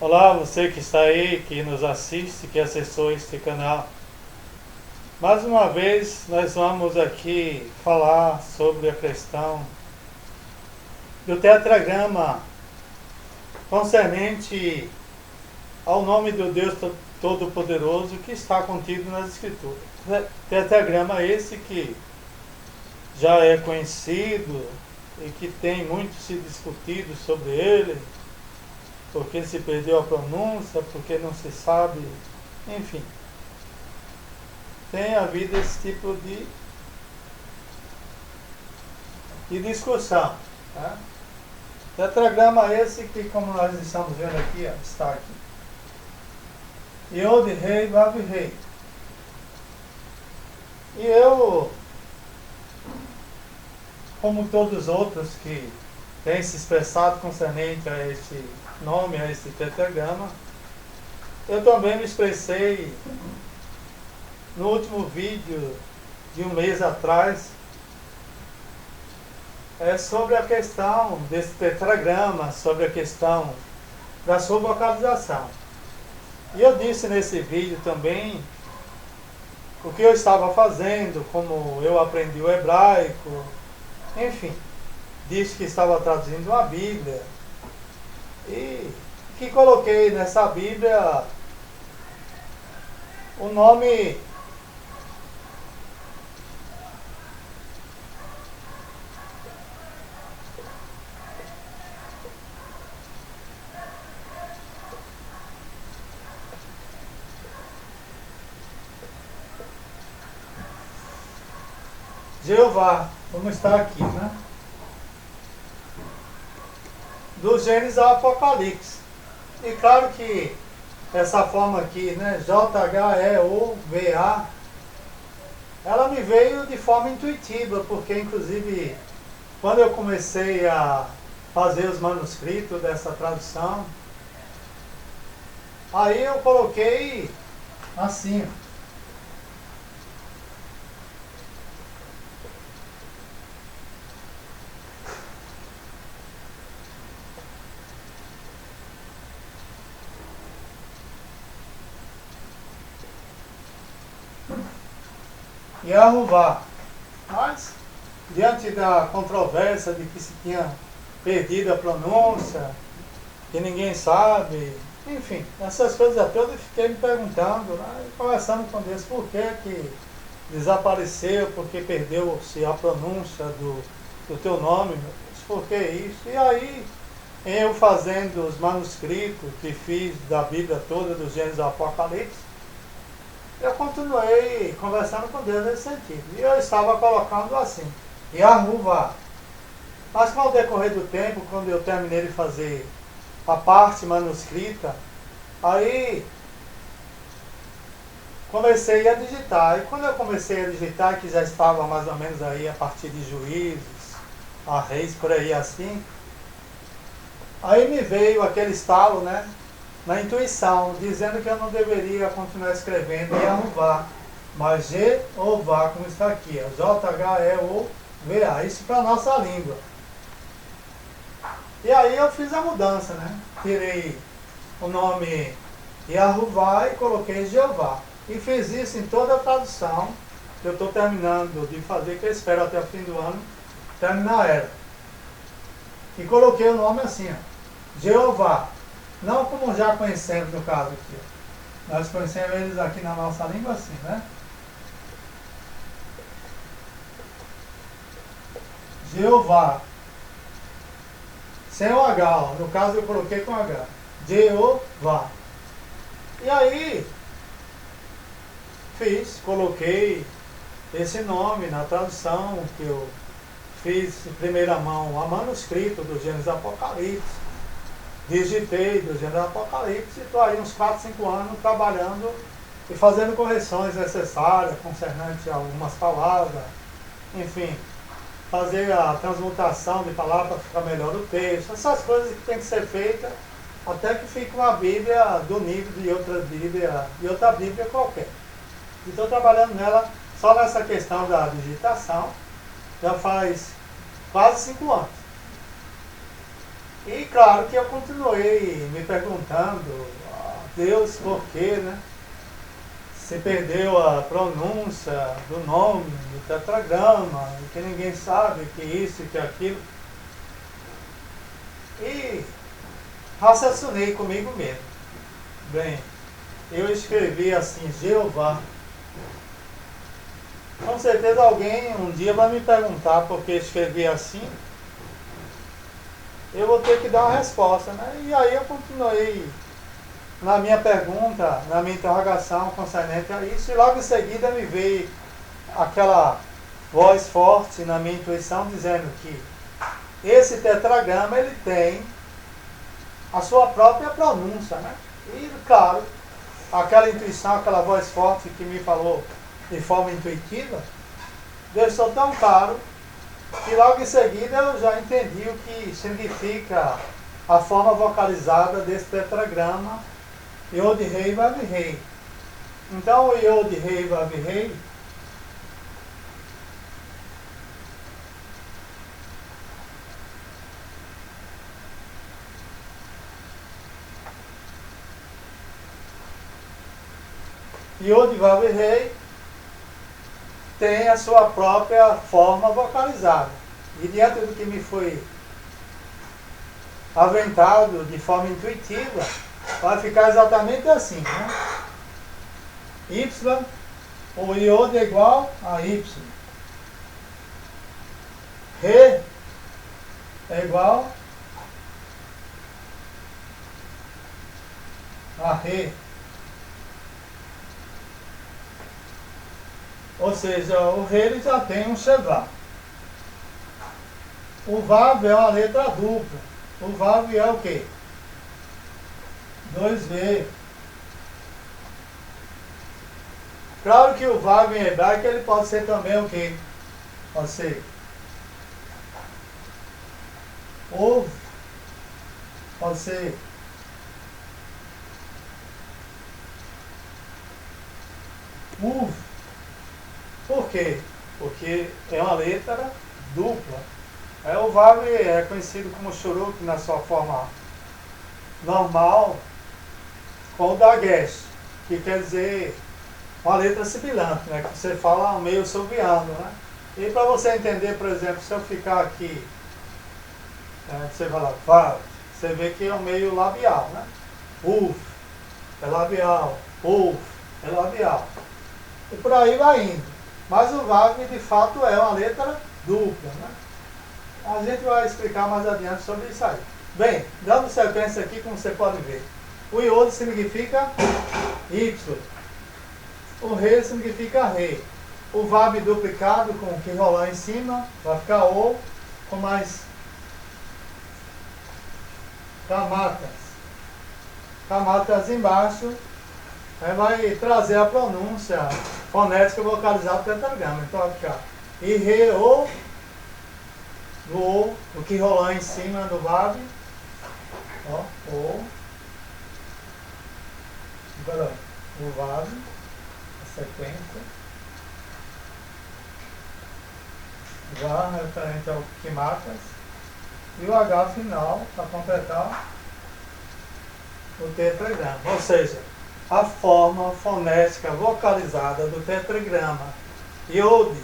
Olá, você que está aí, que nos assiste, que acessou este canal. Mais uma vez, nós vamos aqui falar sobre a questão do tetragrama concernente ao nome do Deus Todo-Poderoso que está contido nas Escrituras. Tetragrama esse que já é conhecido e que tem muito se discutido sobre ele, porque se perdeu a pronúncia, porque não se sabe, enfim. Tem havido esse tipo de discussão. Tá? Tetragrama esse que, como nós estamos vendo aqui, ó, está aqui. Yod, Rei, Vav, Rei. E eu, como todos os outros que têm se expressado concernente a este nome, a este tetragrama, eu também me expressei no último vídeo de um mês atrás sobre a questão desse tetragrama, sobre a questão da sua vocalização. E eu disse nesse vídeo também o que eu estava fazendo, como eu aprendi o hebraico, enfim, disse que estava traduzindo uma Bíblia e que coloquei nessa Bíblia o nome Jeová, como está aqui, né? Do Gênesis ao Apocalipse. E claro que essa forma aqui, né, Jeová, ela me veio de forma intuitiva, porque inclusive quando eu comecei a fazer os manuscritos dessa tradução, aí eu coloquei assim, Yahová. Mas, diante da controvérsia de que se tinha perdido a pronúncia, que ninguém sabe, enfim, essas coisas todas eu fiquei me perguntando, né, conversando com Deus, por que desapareceu, por que perdeu-se a pronúncia do teu nome, meu Deus, por que isso? E aí, eu fazendo os manuscritos que fiz da Bíblia toda, do Gênesis ao Apocalipse, eu continuei conversando com Deus nesse sentido. E eu estava colocando assim, Yahová. Mas com o decorrer do tempo, quando eu terminei de fazer a parte manuscrita, aí comecei a digitar. E quando eu comecei a digitar, que já estava mais ou menos aí a partir de Juízes, a Reis, por aí assim, aí me veio aquele estalo, né? Na intuição, dizendo que eu não deveria continuar escrevendo Yahová, mas Jeová, como está aqui, Jehová, isso para a nossa língua. E aí eu fiz a mudança, né? Tirei o nome Yahová e coloquei Jeová. E fiz isso em toda a tradução, que eu estou terminando de fazer, que eu espero até o fim do ano terminar ela. E coloquei o nome assim, ó, Jeová. Não como já conhecemos no caso aqui. Nós conhecemos eles aqui na nossa língua assim, né? Jeová. Sem o H, ó. No caso eu coloquei com H. Jeová. E aí, coloquei esse nome na tradução que eu fiz em primeira mão, a manuscrito do Gênesis Apocalipse. Digitei do Gênesis Apocalipse e estou aí uns 4, 5 anos trabalhando e fazendo correções necessárias concernente a algumas palavras, enfim, fazer a transmutação de palavras para ficar melhor o texto, essas coisas que tem que ser feitas até que fique uma Bíblia do nível de outra Bíblia qualquer. E estou trabalhando nela só nessa questão da digitação, já faz quase 5 anos. E claro que eu continuei me perguntando, Deus, por quê, né? Se perdeu a pronúncia do nome, do tetragrama, que ninguém sabe que isso e que aquilo. E raciocinei comigo mesmo. Bem, eu escrevi assim, Jeová. Com certeza alguém um dia vai me perguntar por que escrevi assim. Eu vou ter que dar uma resposta, né? E aí eu continuei na minha pergunta, na minha interrogação concernente a isso, e logo em seguida me veio aquela voz forte na minha intuição dizendo que esse tetragrama ele tem a sua própria pronúncia, né? E claro, aquela intuição, aquela voz forte que me falou de forma intuitiva, deixou tão claro que logo em seguida eu já entendi o que significa a forma vocalizada desse tetragrama Yod Rei Vav Rei. Então o Yod Rei Vav Rei Yod Vav Rei tem a sua própria forma vocalizada. E diante do que me foi aventado de forma intuitiva, vai ficar exatamente assim, né? Y, o Iod é igual a Y. Re é igual a Re. Ou seja, o Re ele já tem um Shevá. O Vav é uma letra dupla. O Vav é o quê? 2V. Claro que o Vav em hebraico ele pode ser também o quê? Pode ser Ov. Pode ser Uv. Por quê? Porque é uma letra dupla. O Vav é conhecido como Shuruk na sua forma normal, com o Dagesh, que quer dizer uma letra sibilante, né? Que você fala meio soviano, né? E para você entender, por exemplo, se eu ficar aqui, você fala Vav, você vê que é um meio labial, né? Uf é labial, Uf é labial. E por aí vai indo. Mas o Vav, de fato, é uma letra dupla, né? A gente vai explicar mais adiante sobre isso aí. Bem, dando sequência aqui, como você pode ver, o Iod significa Y, o Re significa Re. O Vav duplicado com o que rolar em cima vai ficar O, com mais camatas. Camatas embaixo, vai trazer a pronúncia fonética vocalizada do tetragrama. Então vai ficar I, Re, O, do O, o que rolar em cima do Vav, ó, O, agora o Vav, a sequência, Vá referente ao Kimatas, e o H final para completar o tetragrama. Ou seja, a forma fonética vocalizada do tetragrama Yod,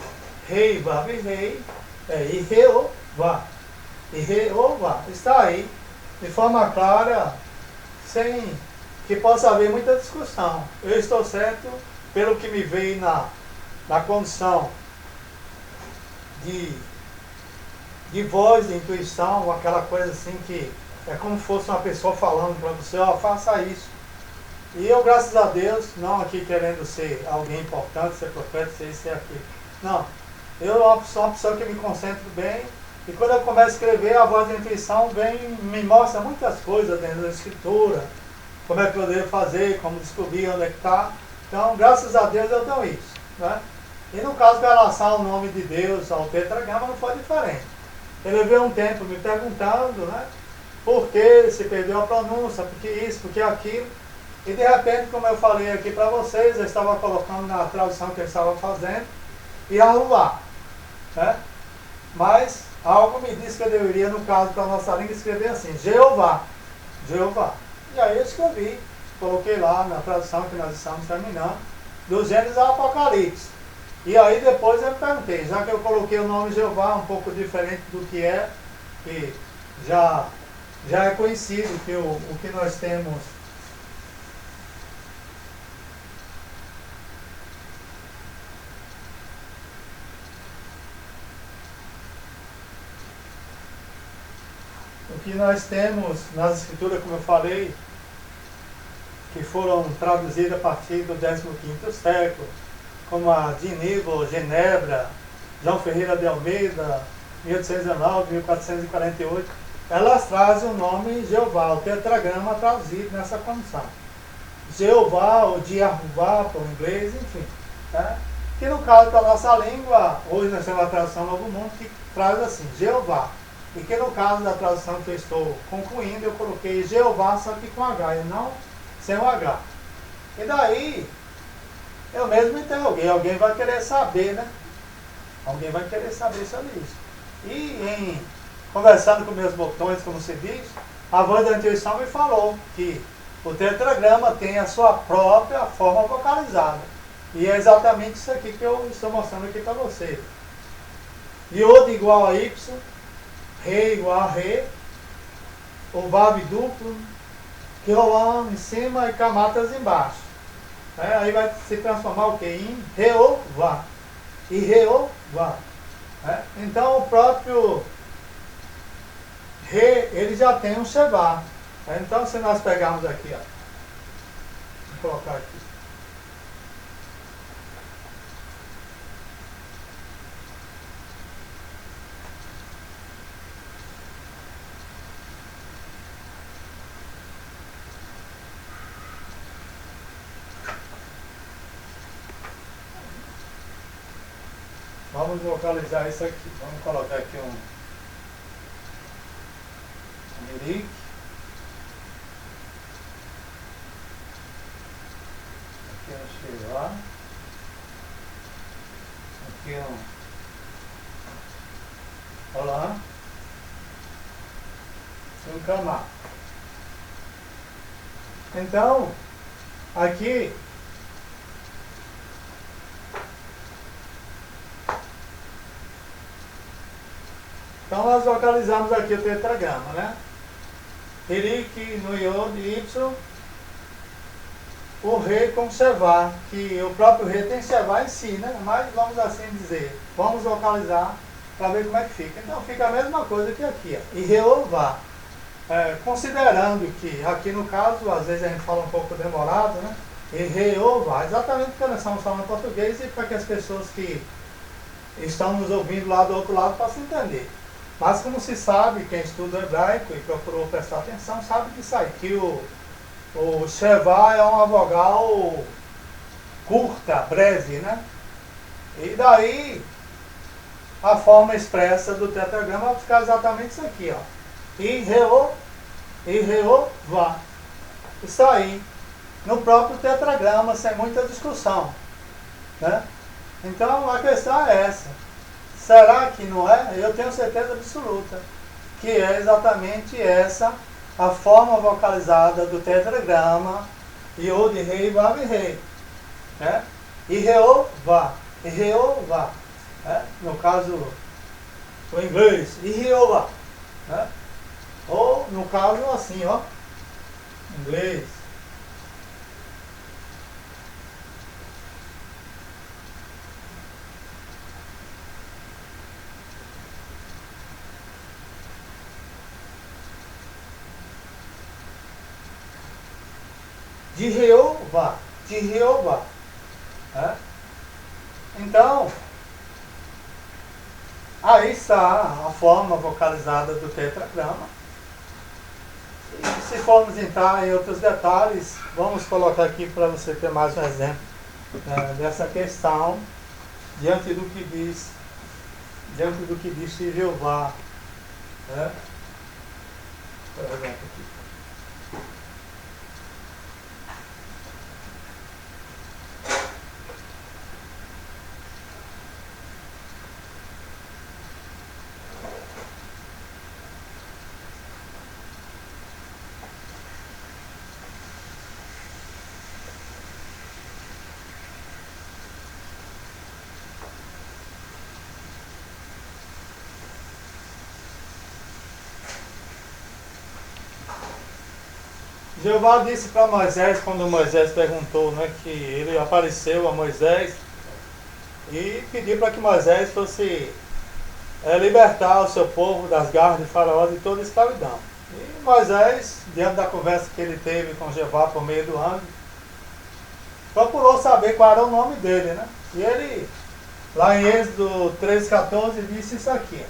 Rei, Vav, Rei, é Ireová. Ireová. Está aí, de forma clara, sem que possa haver muita discussão. Eu estou certo pelo que me veio na condição de voz, de intuição, aquela coisa assim que é como se fosse uma pessoa falando para você, ó, faça isso. E eu, graças a Deus, não aqui querendo ser alguém importante, ser profeta, ser isso e aquilo. Não. Eu sou uma pessoa que me concentro bem, e quando eu começo a escrever, a voz da intuição vem, me mostra muitas coisas dentro da escritura, como é que eu devo fazer, como descobrir onde é que está. Então, graças a Deus, eu tenho isso, né? E no caso de relação ao nome de Deus, ao tetragrama, não foi diferente. Eu levei um tempo me perguntando, né? Por que se perdeu a pronúncia, por que isso, por que aquilo. E de repente, como eu falei aqui para vocês, eu estava colocando na tradução que eu estava fazendo, Yahuwá, né? Mas algo me diz que eu deveria, no caso da nossa língua, escrever assim, Jeová, Jeová. E aí eu escrevi, coloquei lá na tradução que nós estamos terminando, do Gênesis ao Apocalipse. E aí depois eu me perguntei, já que eu coloquei o nome Jeová, um pouco diferente do que já é conhecido, que o que nós temos. O que nós temos nas escrituras, como eu falei, que foram traduzidas a partir do 15º século, como a de Nível, Genebra, João Ferreira de Almeida, 1819, 1448, elas trazem o nome Jeová, o tetragrama traduzido nessa condição. Jeová, ou Jeová, por inglês, enfim. Né? Que no caso da nossa língua, hoje nós temos a tradução Novo Mundo, que traz assim, Jeová. E que no caso da tradução que eu estou concluindo, eu coloquei Jeová, só que com H, e não sem o H. E daí, eu mesmo interroguei, alguém vai querer saber, né? Alguém vai querer saber sobre isso. E conversando com meus botões, como se diz, a voz da intuição me falou que o tetragrama tem a sua própria forma vocalizada. E é exatamente isso aqui que eu estou mostrando aqui para vocês. Iod igual a Y, Ré igual a Ré, o Vav duplo, Quirolam em cima e Camatas embaixo. Aí vai se transformar o que? Em Reová. E Reová. Então o próprio Re, ele já tem um Shevá. Então se nós pegarmos aqui, ó, vou colocar aqui. Vamos localizar isso aqui. Vamos colocar aqui um Mirik. Aqui um Shivá. Aqui um Olá. E um Kamá. Então, aqui então nós localizamos aqui o tetragrama, né? Hirik no Iod Y, o Rei com Shevá, que o próprio Rei tem Shevá em si, né? Mas vamos assim dizer, vamos localizar para ver como é que fica. Então fica a mesma coisa que aqui, ó. E Reová. Considerando que aqui no caso, às vezes a gente fala um pouco demorado, né? E Reová, exatamente porque nós estamos falando português e para que as pessoas que estão nos ouvindo lá do outro lado possam entender. Mas como se sabe, quem estuda hebraico e procurou prestar atenção, sabe que isso aí, que o Shevá é uma vogal curta, breve, né? E daí a forma expressa do tetragrama vai ficar exatamente isso aqui, ó. E Reová. Isso aí, no próprio tetragrama, sem muita discussão, né? Então a questão é essa. Será que não é? Eu tenho certeza absoluta que é exatamente essa a forma vocalizada do tetragrama Iod, Rei, Vav, Rei, né? E Reová, e Reová, né? No caso o inglês, e Reová, né? Ou no caso assim, ó, inglês. De Jeová, de Jeová. Né? Então, aí está a forma vocalizada do tetragrama. E se formos entrar em outros detalhes, vamos colocar aqui para você ter mais um exemplo dessa questão diante do que diz Jeová. Né? Por exemplo, aqui. Jeová disse para Moisés, quando Moisés perguntou, né, que ele apareceu a Moisés e pediu para que Moisés fosse libertar o seu povo das garras de Faraó de toda a escravidão. E Moisés, diante da conversa que ele teve com Jeová por meio do anjo, procurou saber qual era o nome dele, né? E ele, lá em Êxodo 3,14, disse isso aqui.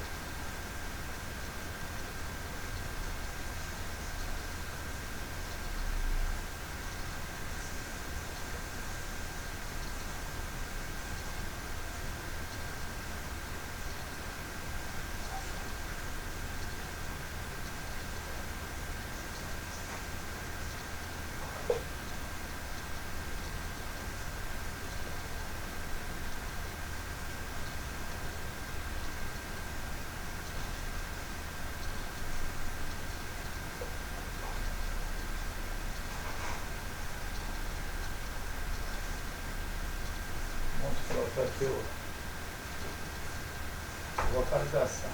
Vamos colocar aqui a localização.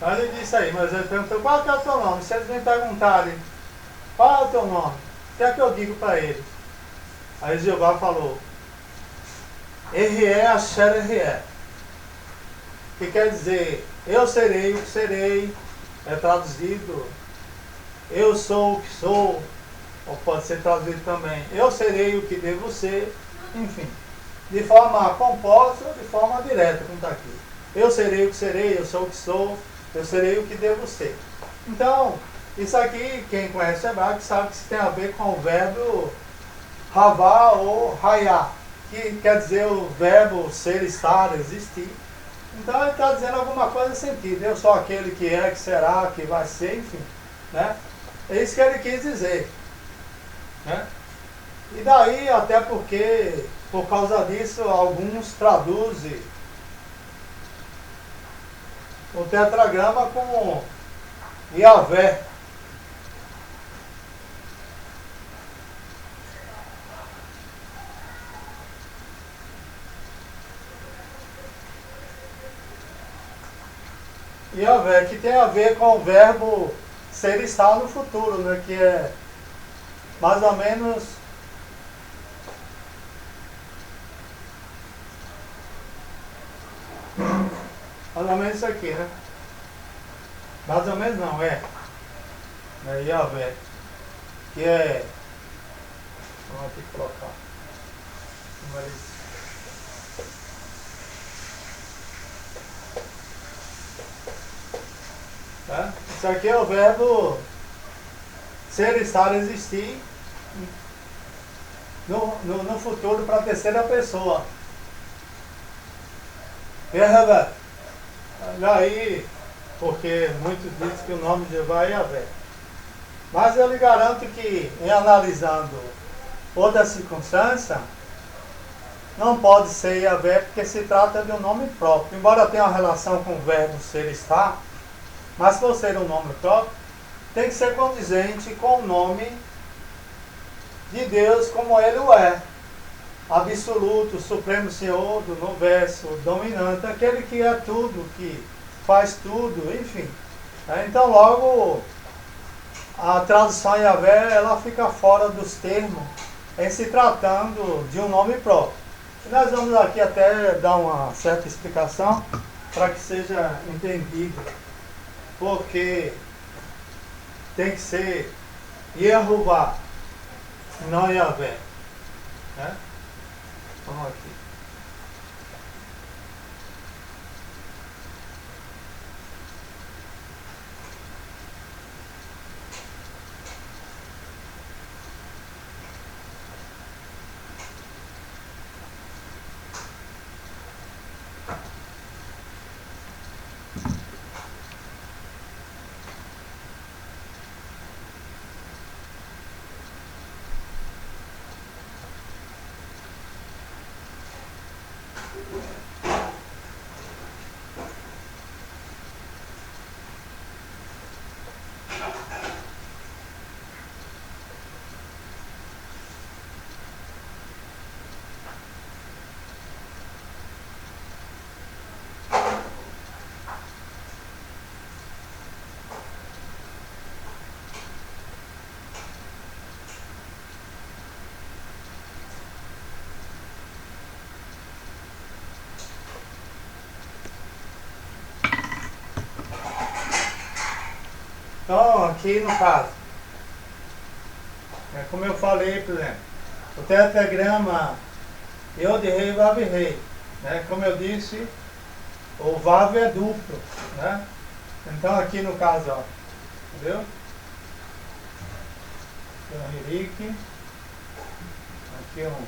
Aí ele disse aí, mas ele perguntou, qual que é o teu nome? Se eles me perguntarem, qual é o teu nome? O que é que eu digo para eles? Aí Jeová falou, Errié Asher Errié, que quer dizer, eu serei o que serei, é traduzido, eu sou o que sou, ou pode ser traduzido também, eu serei o que devo ser, enfim, de forma composta ou de forma direta, como está aqui. Eu serei o que serei, eu sou o que sou, eu serei o que devo ser. Então, isso aqui, quem conhece hebraico sabe que isso tem a ver com o verbo havá ou hayá, que quer dizer o verbo ser, estar, existir. Então ele está dizendo alguma coisa nesse sentido. Eu sou aquele que é, que será, que vai ser, enfim. Né? É isso que ele quis dizer. Né? E daí, até porque, por causa disso, alguns traduzem o tetragrama como Yahvé. Yahvé, que tem a ver com o verbo ser e estar no futuro, né? Que é mais ou menos isso aqui, né? Mais ou menos não, é Yahvé, que é, vamos aqui colocar, tá? Isso aqui é o verbo ser, estar, existir no futuro para a terceira pessoa. Daí, porque muitos dizem que o nome de Jeová é Yahvé. Mas eu lhe garanto que, em analisando outra circunstância, não pode ser Yahvé porque se trata de um nome próprio. Embora tenha uma relação com o verbo ser e estar, mas por ser um nome próprio, tem que ser condizente com o nome de Deus como ele o é. Absoluto, Supremo Senhor do Universo, dominante, aquele que é tudo, que faz tudo, enfim. Então logo a tradução Yahvé, ela fica fora dos termos em se tratando de um nome próprio. E nós vamos aqui até dar uma certa explicação para que seja entendido, porque tem que ser Yehová, não Yahvé. Né? Vamos aqui. aqui no caso, é como eu falei, por exemplo, o tetragrama Yod Rei Vav Rei, né? Como eu disse, o Vav é duplo, né? Então aqui no caso, ó, entendeu? Aqui um Hirik, aqui um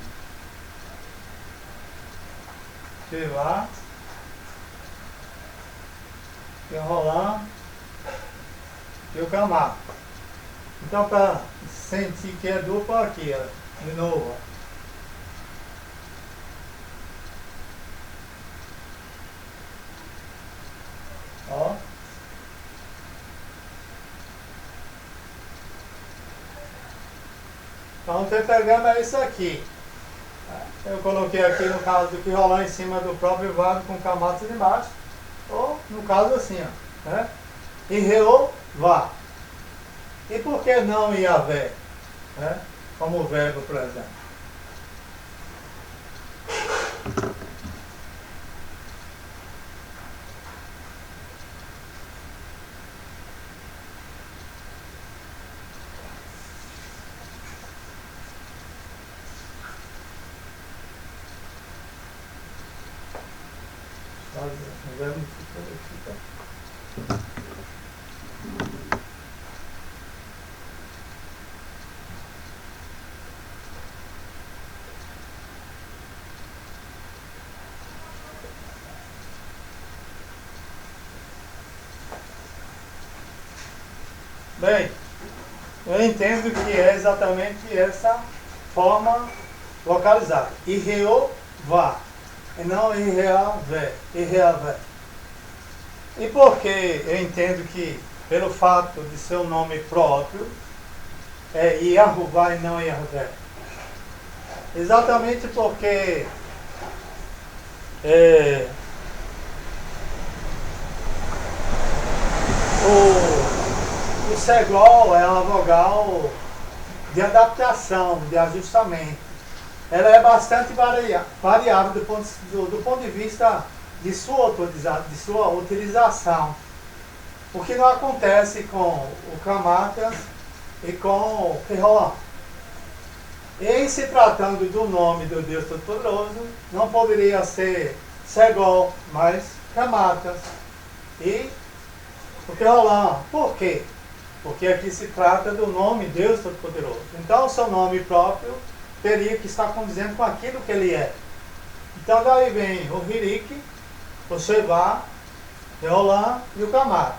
Shivá, aqui um Roland e o Kamá. Então para sentir que é duplo aqui, ó, de novo, ó. Então o tetragrama é isso aqui. Eu coloquei aqui no caso do que rolar em cima do próprio Vav com camadas embaixo. Ou no caso assim, ó, né? E Reová. E por que não Iavé? Né? Como verbo, por exemplo. O verbo fica. Bem, eu entendo que é exatamente essa forma localizada. Irreová, e não Irreavé. Irreavé. E por que eu entendo que, pelo fato de seu nome próprio, é Yahová e não Yahvé? Exatamente porque o Segol é uma vogal de adaptação, de ajustamento. Ela é bastante variável do ponto de vista de sua utilização. O que não acontece com o Kamatas e com o Keholam. Em se tratando do nome do Deus Todo-Poderoso, não poderia ser Segol, mas Kamatas e o Keholam. Por quê? Porque aqui se trata do nome Deus Todo-Poderoso. Então o seu nome próprio teria que estar condizendo com aquilo que ele é. Então daí vem o Hirik, o Shevá, o Roland e o Kamat.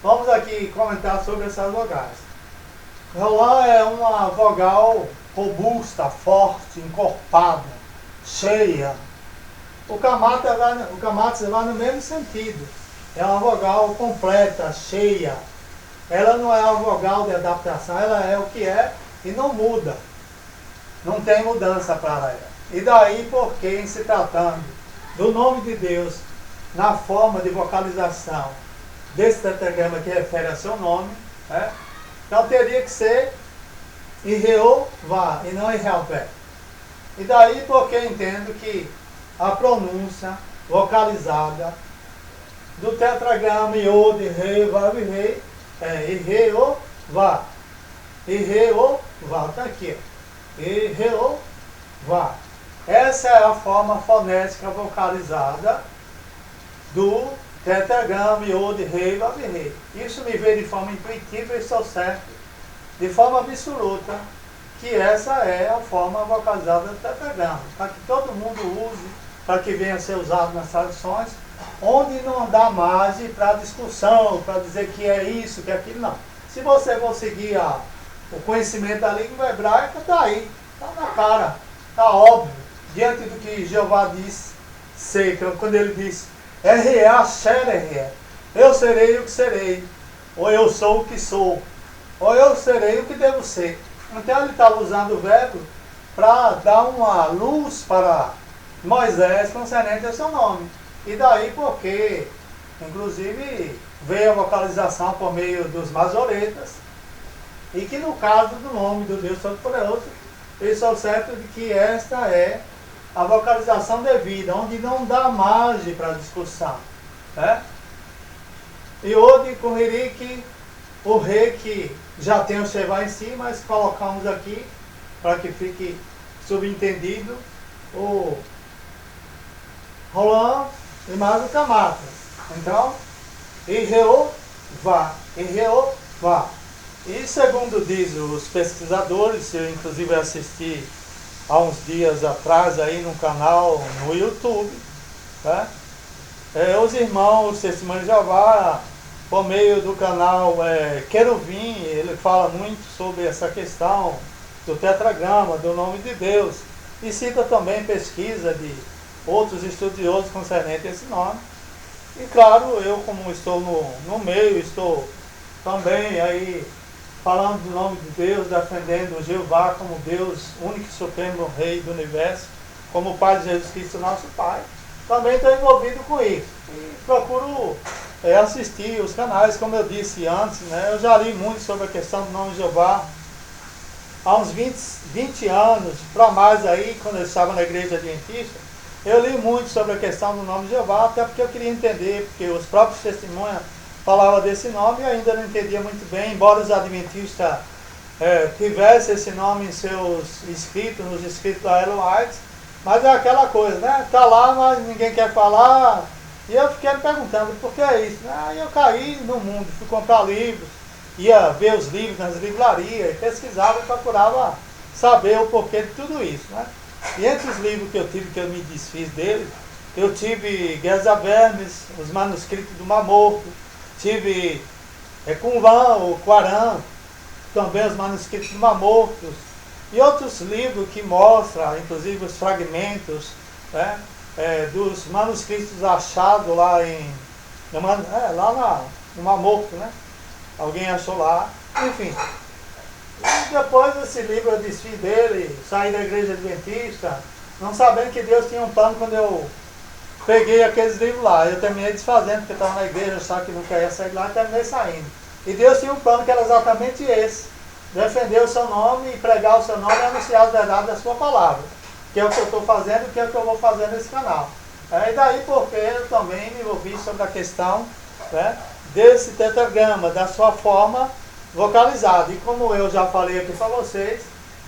Vamos aqui comentar sobre essas vogais. Roland é uma vogal robusta, forte, encorpada, cheia. O Kamat vai no mesmo sentido. É uma vogal completa, cheia. Ela não é uma vogal de adaptação, ela é o que é e não muda. Não tem mudança para ela. E daí porque, em se tratando do nome de Deus, na forma de vocalização desse tetragrama que refere a seu nome, né? Então teria que ser Irreová e não Irreavé. E daí porque entendo que a pronúncia vocalizada do tetragrama Yod, Rei, Vav, Rei é Irreová. Irreová, está aqui, ó. Irreová. Essa é a forma fonética vocalizada do tetragrama Yod, Rei, Vav, Rei. Isso me veio de forma intuitiva e estou certo, de forma absoluta, que essa é a forma vocalizada do tetragrama, para que todo mundo use, para que venha a ser usado nas traduções, onde não dá margem para discussão, para dizer que é isso, que é aquilo, não. Se você for seguir o conhecimento da língua hebraica, está aí, está na cara, está óbvio, diante do que Jeová disse, quando ele disse, eu serei o que serei, ou eu sou o que sou, ou eu serei o que devo ser. Então ele estava usando o verbo para dar uma luz para Moisés concernente ao seu nome. E daí porque, inclusive, veio a vocalização por meio dos masoretas, e que no caso do nome do Deus Todo-Poderoso, eu sou certo de que esta é a vocalização devida, onde não dá margem para discussão. Né? Yod com Hirik o rei que já tem o Sheva em si, mas colocamos aqui para que fique subentendido o Roland e mais o Camata. Então, Jeová. E segundo diz os pesquisadores, eu inclusive assisti há uns dias atrás aí no canal no YouTube, tá? Os irmãos Testemunho de Jeová, por meio do canal Querubim, ele fala muito sobre essa questão do tetragrama, do nome de Deus, e cita também pesquisa de outros estudiosos concernente a esse nome. E claro, eu como estou no meio, estou também aí falando do nome de Deus, defendendo o Jeová como Deus, único e supremo Rei do Universo, como o Pai de Jesus Cristo, nosso Pai. Também estou envolvido com isso. E procuro assistir os canais, como eu disse antes, né? Eu já li muito sobre a questão do nome de Jeová há uns 20 anos, para mais aí, quando eu estava na igreja adventista. Eu li muito sobre a questão do nome de Jeová, até porque eu queria entender, porque os próprios testemunhas falavam desse nome e eu ainda não entendia muito bem, embora os adventistas tivessem esse nome em seus escritos, nos escritos da Ellen White, mas é aquela coisa, né? Está lá, mas ninguém quer falar. E eu fiquei me perguntando, por que é isso? Aí eu caí no mundo, fui comprar livros, ia ver os livros nas livrarias, pesquisava e procurava saber o porquê de tudo isso, né? E entre os livros que eu tive, que eu me desfiz dele, eu tive Guerra Vermes, os manuscritos do Mar Morto, tive Qumran, o Quarã, também os manuscritos do Mar Morto, e outros livros que mostram, inclusive os fragmentos, né, dos manuscritos achados lá no Mar Morto, né? Alguém achou lá, enfim. E depois desse livro eu desfiz dele, saí da igreja adventista, não sabendo que Deus tinha um plano quando eu peguei aqueles livros lá. Eu terminei desfazendo, porque estava na igreja, achava que não queria sair lá, e terminei saindo. E Deus tinha um plano que era exatamente esse: defender o seu nome e pregar o seu nome e anunciar as verdades da sua palavra. Que é o que eu estou fazendo e que é o que eu vou fazer nesse canal. E daí porque eu também me envolvi sobre a questão, né, desse tetragrama, da sua forma vocalizada. E como eu já falei aqui para vocês,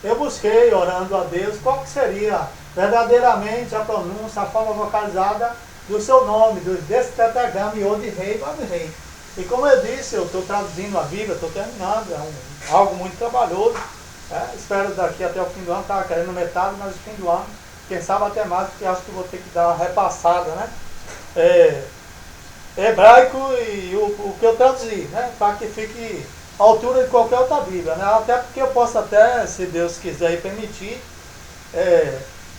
eu busquei, orando a Deus, qual que seria verdadeiramente a pronúncia, a forma vocalizada do seu nome, desse tetragrama, Yod-Rei, Vav-Rei. E como eu disse, eu estou traduzindo a Bíblia, estou terminando, algo muito trabalhoso. Espero daqui até o fim do ano, estava querendo metade, mas no fim do ano, quem sabe até mais, porque acho que vou ter que dar uma repassada, né? Hebraico e o que eu traduzi, né? Para que fique à altura de qualquer outra Bíblia, né? Até porque eu posso até, se Deus quiser e permitir,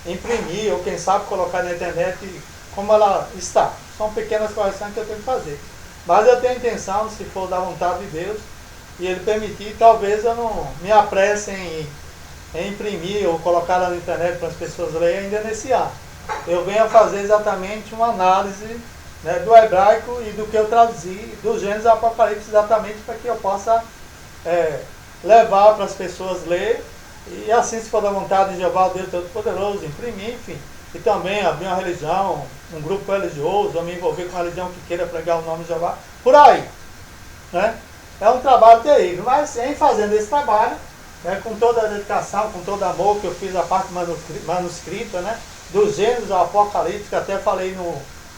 imprimir, ou quem sabe colocar na internet como ela está. São pequenas correções que eu tenho que fazer. Mas eu tenho a intenção, se for da vontade de Deus, e Ele permitir, talvez eu não me apresse em imprimir ou colocar lá na internet para as pessoas lerem ainda nesse ano. Eu venho a fazer exatamente uma análise, né, do hebraico e do que eu traduzi, do Gênesis ao Apocalipse, exatamente para que eu possa levar para as pessoas ler, e assim, se for da vontade de Jeová, o Deus Todo-Poderoso, imprimir, enfim. E também abrir uma religião, um grupo religioso, ou me envolver com uma religião que queira pregar o nome de Jeová, por aí, né? É um trabalho terrível, mas em fazendo esse trabalho, né, com toda a dedicação, com todo amor, que eu fiz a parte manuscrita, né, do Gênesis ao Apocalipse, que até falei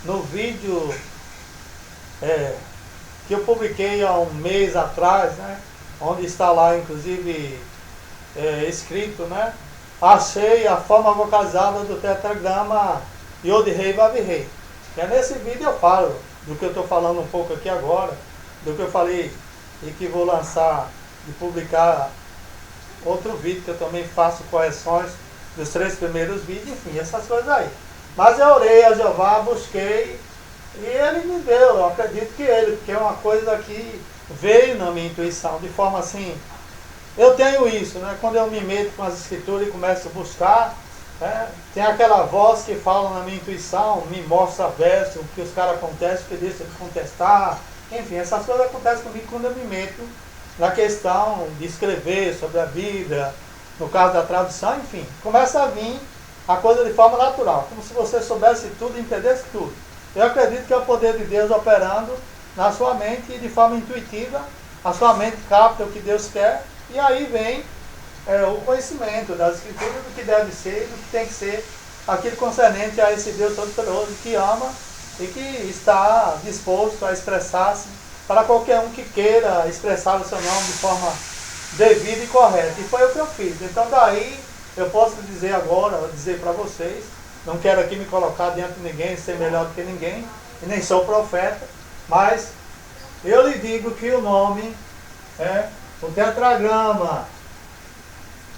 no vídeo que eu publiquei há um mês atrás, né, onde está lá, inclusive, escrito, né, achei a forma vocalizada do tetragrama Yod-Rei Vav-Rei. Nesse vídeo eu falo do que eu estou falando um pouco aqui agora, do que eu falei e que vou lançar e publicar outro vídeo, que eu também faço correções dos 3 primeiros vídeos, enfim, essas coisas aí. Mas eu orei a Jeová, busquei, e Ele me deu, eu acredito que Ele, porque é uma coisa que veio na minha intuição, de forma assim, eu tenho isso, né? Quando eu me meto com as escrituras e começo a buscar, tem aquela voz que fala na minha intuição, me mostra verso, o que os caras acontecem, que deixa de contestar, enfim, essas coisas acontecem comigo quando eu me meto na questão de escrever sobre a Bíblia, no caso da tradução, enfim, começa a vir a coisa de forma natural, como se você soubesse tudo e entendesse tudo. Eu acredito que é o poder de Deus operando na sua mente e de forma intuitiva, a sua mente capta o que Deus quer, e aí vem o conhecimento das Escrituras, do que deve ser e do que tem que ser aquilo concernente a esse Deus Todo-Poderoso que ama e que está disposto a expressar-se para qualquer um que queira expressar o seu nome de forma devida e correta. E foi o que eu fiz. Então daí eu posso dizer agora, dizer para vocês, não quero aqui me colocar diante de ninguém, ser melhor do que ninguém, e nem sou profeta, mas eu lhe digo que o nome é o tetragrama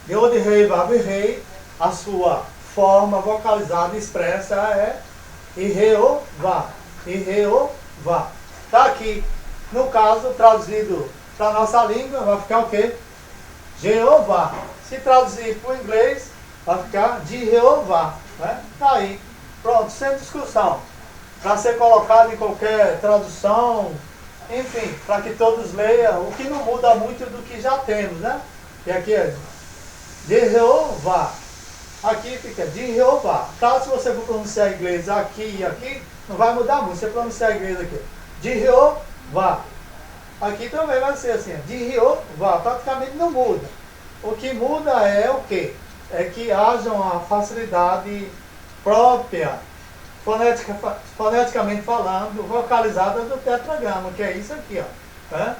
Yod Rei Vav Rei, a sua forma vocalizada e expressa é Jeová. Jeová. Está aqui. No caso, traduzido para a nossa língua, vai ficar o quê? Jeová. Se traduzir para o inglês, vai ficar de Jeová. Né? Está aí. Pronto, sem discussão. Para ser colocado em qualquer tradução, enfim, para que todos leiam, o que não muda muito do que já temos, né? E aqui é de Jeová. Aqui fica de Jeová. Caso você for pronunciar inglês aqui e aqui, não vai mudar muito. Você pronunciar inglês aqui, de Jeová. Aqui também vai ser assim, de Jeová. Praticamente não muda. O que muda é o quê? É que haja uma facilidade própria, foneticamente falando, vocalizada do tetragrama, que é isso aqui, ó.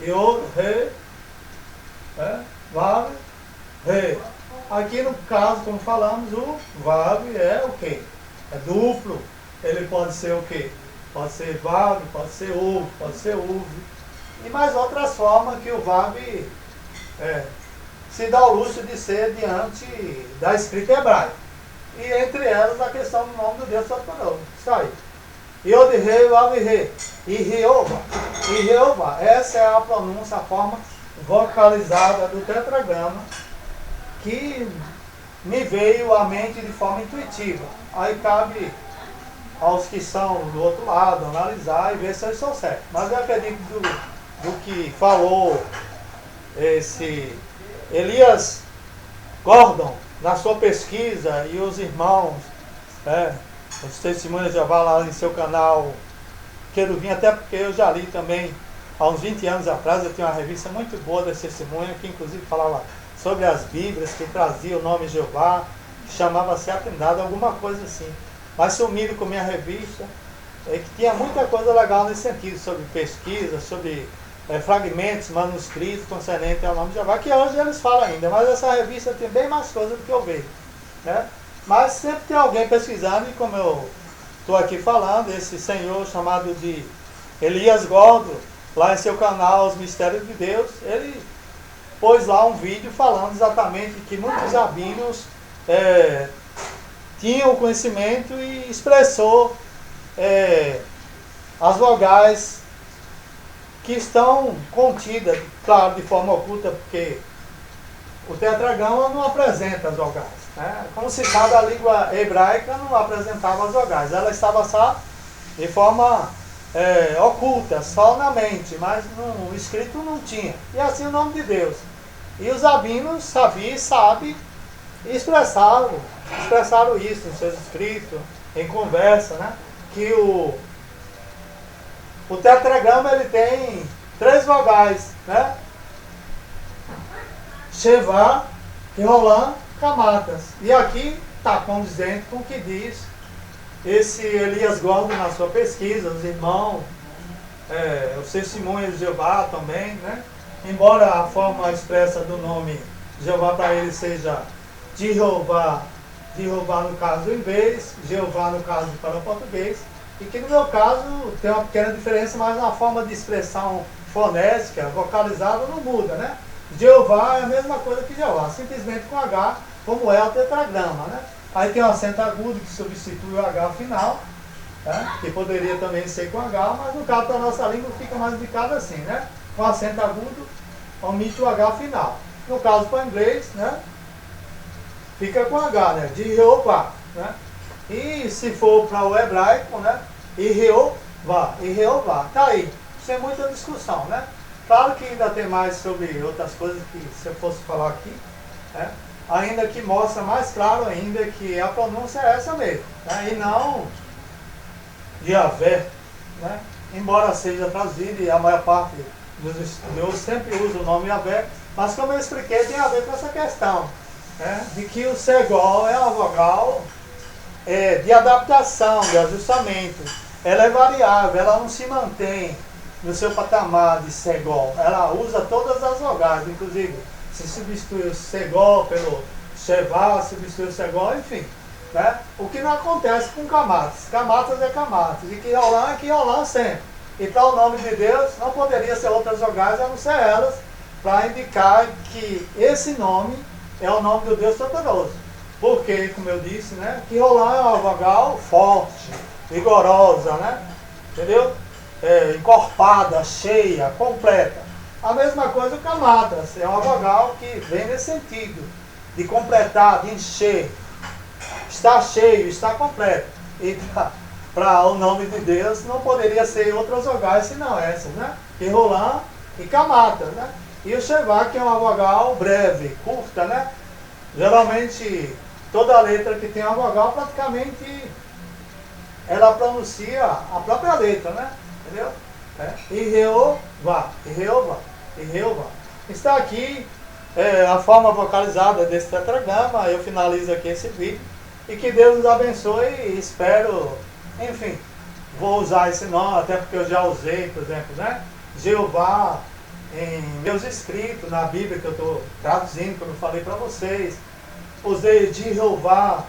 Yod, Re, Vav, Re. Aqui no caso, como falamos, o Vav é o quê? É duplo. Ele pode ser o quê? Pode ser Vav, pode ser Uv, pode ser Uv. E mais outras formas que o Vav se dá o luxo de ser diante da escrita hebraica. E entre elas a questão do nome do Deus Todo-Poderoso. Isso aí. Yod Rei Vav Rei. E Jeová. Essa é a pronúncia, a forma vocalizada do tetragrama que me veio à mente de forma intuitiva. Aí cabe aos que são do outro lado analisar e ver se eu estou certo. Mas eu acredito do que falou esse Elias Gordon na sua pesquisa, e os irmãos, os testemunhos de Jeová lá em seu canal Querubim, até porque eu já li também há uns 20 anos atrás. Eu tinha uma revista muito boa desse testemunho, que inclusive falava sobre as Bíblias, que trazia o nome Jeová, que chamava-se a Trindade, alguma coisa assim. Mas sumiram com minha revista, que tinha muita coisa legal nesse sentido, sobre pesquisa, sobre fragmentos, manuscritos concernentes ao nome de Jeová, que hoje eles falam ainda, mas essa revista tem bem mais coisa do que eu vejo. Né? Mas sempre tem alguém pesquisando, e como eu estou aqui falando, esse senhor chamado de Elias Gordon, lá em seu canal Os Mistérios de Deus, ele pôs lá um vídeo falando exatamente que muitos rabinos tinham o conhecimento e expressou as vogais que estão contidas, claro, de forma oculta, porque o tetragrama não apresenta as vogais. Né? Como se sabe, a língua hebraica não apresentava as vogais, ela estava só de forma oculta, só na mente, mas no escrito não tinha. E assim o nome de Deus. E os rabinos sabem e expressaram isso em seus escritos, em conversa, né? Que o tetragrama ele tem 3 vogais, né? Shevá, Rolam, Kamatas. E aqui está condizente com o que diz esse Elias Gordon na sua pesquisa, os irmãos, os testemunhos de Jeová também, né? Embora a forma expressa do nome Jeová para ele seja Jeová no caso em inglês, Jeová no caso para o português, e que no meu caso tem uma pequena diferença, mas na forma de expressão fonética, vocalizada, não muda, né? Jeová é a mesma coisa que Jeová, simplesmente com H, como é o tetragrama, né? Aí tem um acento agudo que substitui o H final, né? Que poderia também ser com H, mas no caso da nossa língua fica mais indicado assim, né? Com acento agudo, omite o H final. No caso para o inglês, né? Fica com H, né? De Jeová, né? E se for para o hebraico, né? E Jeová. Tá aí, sem muita discussão, né? Claro que ainda tem mais sobre outras coisas que se eu fosse falar aqui, né? Ainda que mostra mais claro ainda que a pronúncia é essa mesmo, né? E não Yahvé, né? Embora seja traduzido, e a maior parte Deus sempre usa o nome Yahvé, mas como eu expliquei, tem a ver com essa questão, né, de que o segol é uma vogal de adaptação, de ajustamento. Ela é variável, ela não se mantém no seu patamar de segol. Ela usa todas as vogais, inclusive se substitui o segol pelo chevá, substitui o segol, enfim. Né? O que não acontece com camatas. Camatas é camatas. E quiolã é quiolã sempre. Então o nome de Deus não poderia ser outras vogais a não ser elas, para indicar que esse nome é o nome do Deus Todo-Poderoso. Porque, como eu disse, né, quiolã é uma vogal forte, vigorosa, né? Entendeu? Encorpada, cheia, completa. A mesma coisa o camatas, é uma vogal que vem nesse sentido, de completar, de encher. Está cheio, está completo. E para o nome de Deus não poderia ser outras vogais senão essas, né? Quiolã e camatas, né? E o chevá, que é uma vogal breve, curta, né? Geralmente toda letra que tem uma vogal praticamente ela pronuncia a própria letra, né? Entendeu? E Jeová, e Jeová, e Jeová. Está aqui a forma vocalizada desse tetragrama. Eu finalizo aqui esse vídeo. E que Deus nos abençoe e espero, enfim, vou usar esse nome, até porque eu já usei, por exemplo, né? Jeová, em meus escritos, na Bíblia que eu estou traduzindo, como eu falei para vocês. Usei de Jeová,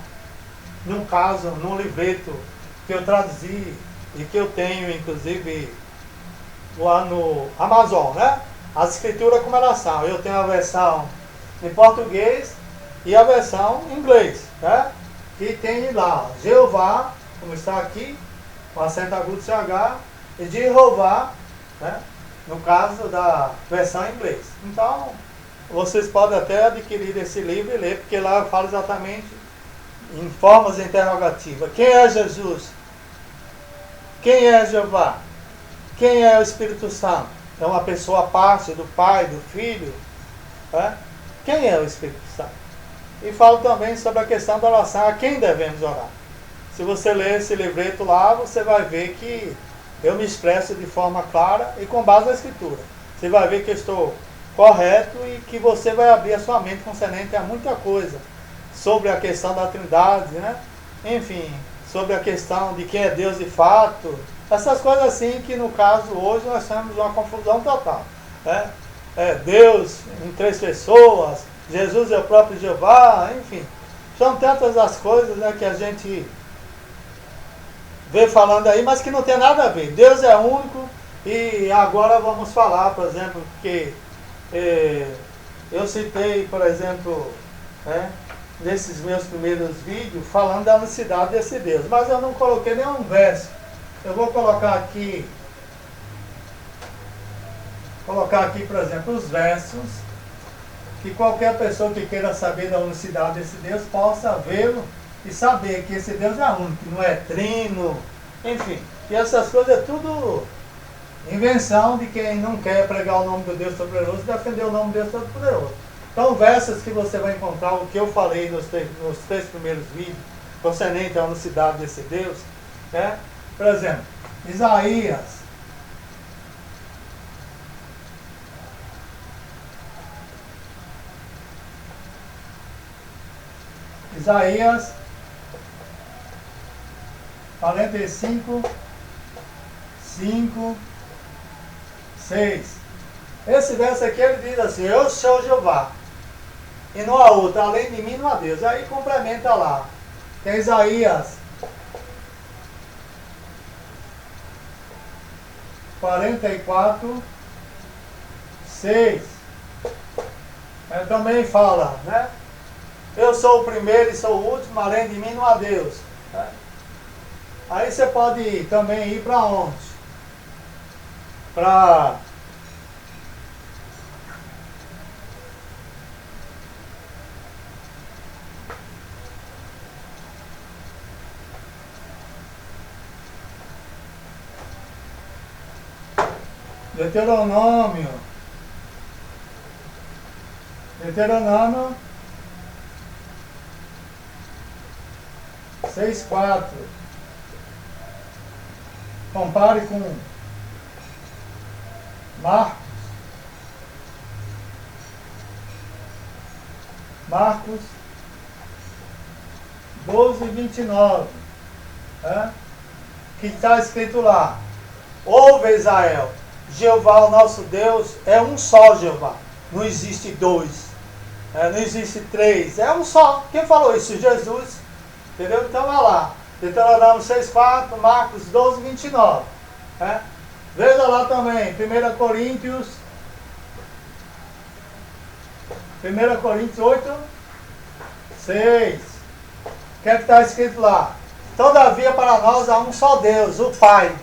num caso, num livreto que eu traduzi e que eu tenho, inclusive, lá no Amazon, né? As escrituras como elas são. Eu tenho a versão em português e a versão em inglês, né? E tem lá, Jeová, como está aqui, com acento agudo CH, e de Jeová, né? No caso da versão em inglês. Então, vocês podem até adquirir esse livro e ler, porque lá eu falo exatamente em formas interrogativas. Quem é Jesus? Quem é Jeová? Quem é o Espírito Santo? É uma pessoa à parte do Pai, do Filho? Né? Quem é o Espírito Santo? E falo também sobre a questão da oração, a quem devemos orar. Se você ler esse livreto lá, você vai ver que eu me expresso de forma clara e com base na Escritura. Você vai ver que eu estou correto e que você vai abrir a sua mente concernente a muita coisa sobre a questão da Trindade, né? Enfim, sobre a questão de quem é Deus de fato. Essas coisas assim que, no caso, hoje nós temos uma confusão total. Né? Deus em 3 pessoas, Jesus é o próprio Jeová, enfim. São tantas as coisas, né, que a gente vê falando aí, mas que não tem nada a ver. Deus é único. E agora vamos falar, por exemplo, que eu citei, por exemplo, nesses meus primeiros vídeos, falando da unicidade desse Deus. Mas eu não coloquei nenhum verso. Eu vou colocar aqui, por exemplo, os versos que qualquer pessoa que queira saber da unicidade desse Deus possa vê-lo e saber que esse Deus é único, que não é trino, enfim. E essas coisas é tudo invenção de quem não quer pregar o nome do Deus Todo-Poderoso e defender o nome do Deus Todo-Poderoso. Então, versos que você vai encontrar, o que eu falei nos 3 primeiros vídeos, concernente à unicidade desse Deus, né? Por exemplo, Isaías. Isaías 45, 5, 6. Esse verso aqui ele diz assim: eu sou Jeová, e não há outro, além de mim não há Deus. Aí complementa lá. Tem Isaías 44, 6. Também fala, né? Eu sou o primeiro e sou o último, além de mim não há Deus. Né? Aí você pode também ir para onde? Para Deuteronômio 6,4. Compare com Marcos Marcos 12, 29. Que está escrito lá: ouve, Israel, Jeová, o nosso Deus, é um só Jeová. Não existe dois, não existe três, é um só. Quem falou isso? Jesus. Entendeu? Então vai lá. Deuteronômio 6,4, Marcos 12, 29. Veja lá também, 1 Coríntios 8, 6. O que é que está escrito lá? Todavia para nós há um só Deus, o Pai.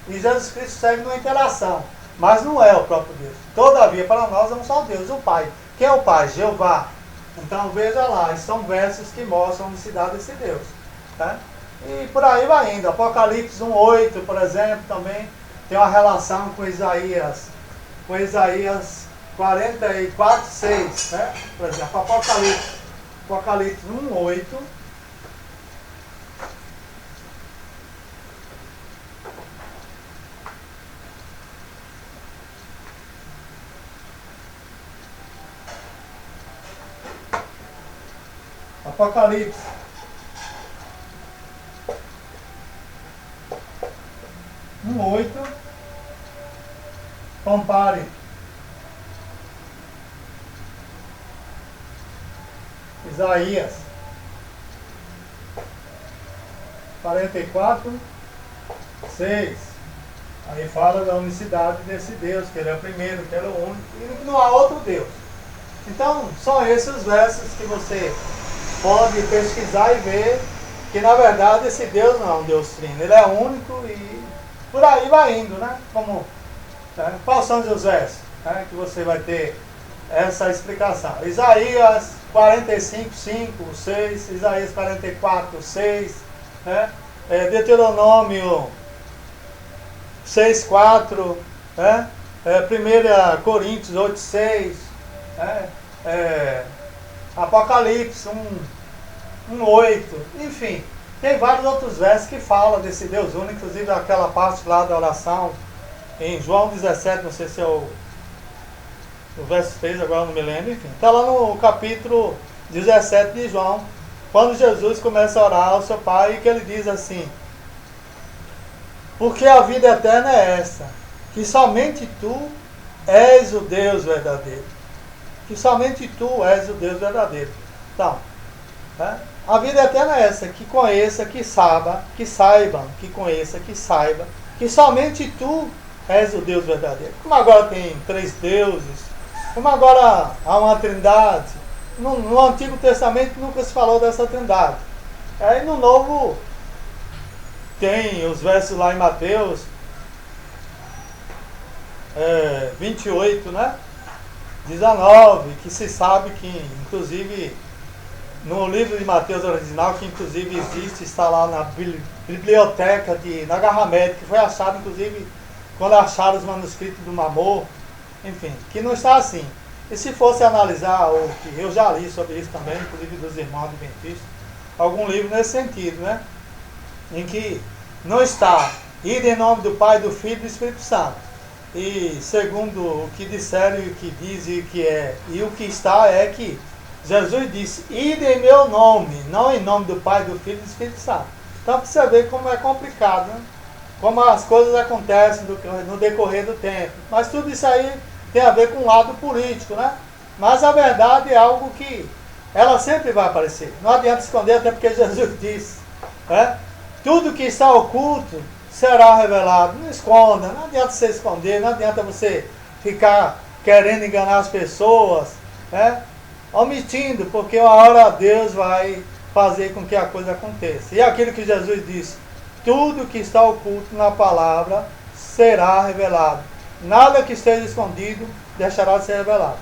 E Jesus Cristo segue numa interação, mas não é o próprio Deus. Todavia para nós há um só Deus, o Pai. Quem é o Pai? Jeová. Então veja lá, são versos que mostram a unicidade desse Deus. E por aí vai indo. Apocalipse 1,8, por exemplo, também tem uma relação com Isaías 44, 6. Por exemplo, Apocalipse 1,8. Apocalipse 1,8. Compare Isaías 44, 6. Aí fala da unicidade desse Deus, que ele é o primeiro, que ele é o único, e que não há outro Deus. Então, são esses os versos que você pode pesquisar e ver que, na verdade, esse Deus não é um Deus trino, ele é único e por aí vai indo, né? Quais são os versos que você vai ter essa explicação? Isaías 45, 5, 6, Isaías 44, 6, Deuteronômio 6, 4, 1 Coríntios 8, 6, Apocalipse 1, 8, enfim, tem vários outros versos que falam desse Deus único, inclusive aquela parte lá da oração em João 17, não sei se é o verso 3, agora não me lembro, enfim, está lá no capítulo 17 de João, quando Jesus começa a orar ao seu Pai, e que ele diz assim: porque a vida eterna é essa, que somente tu és o Deus verdadeiro. Que somente tu és o Deus verdadeiro. Então, a vida eterna é essa, que conheça, que saiba, que conheça, que saiba, que somente tu és o Deus verdadeiro. Como agora tem três deuses, como agora há uma trindade, no Antigo Testamento nunca se falou dessa trindade. Aí no Novo tem os versos lá em Mateus 28, 19, que se sabe que, inclusive, no livro de Mateus original, que inclusive existe, está lá na biblioteca na Garramédia, que foi achado, inclusive, quando acharam os manuscritos do Mamor, enfim, que não está assim. E se fosse analisar, ou que eu já li sobre isso também, inclusive dos irmãos adventistas, algum livro nesse sentido, em que não está ida em nome do Pai, do Filho e do Espírito Santo. E segundo o que disseram e o que diz e o que é, e o que está é que Jesus disse: ide em meu nome, não em nome do Pai, do Filho e do Espírito Santo. Então, para você ver como é complicado, como as coisas acontecem no decorrer do tempo. Mas tudo isso aí tem a ver com o lado político, Mas a verdade é algo que ela sempre vai aparecer. Não adianta esconder, até porque Jesus disse, tudo que está oculto será revelado. Não esconda, não adianta você esconder, não adianta você ficar querendo enganar as pessoas, omitindo, porque uma hora Deus vai fazer com que a coisa aconteça. E aquilo que Jesus disse: tudo que está oculto na palavra será revelado. Nada que esteja escondido deixará de ser revelado.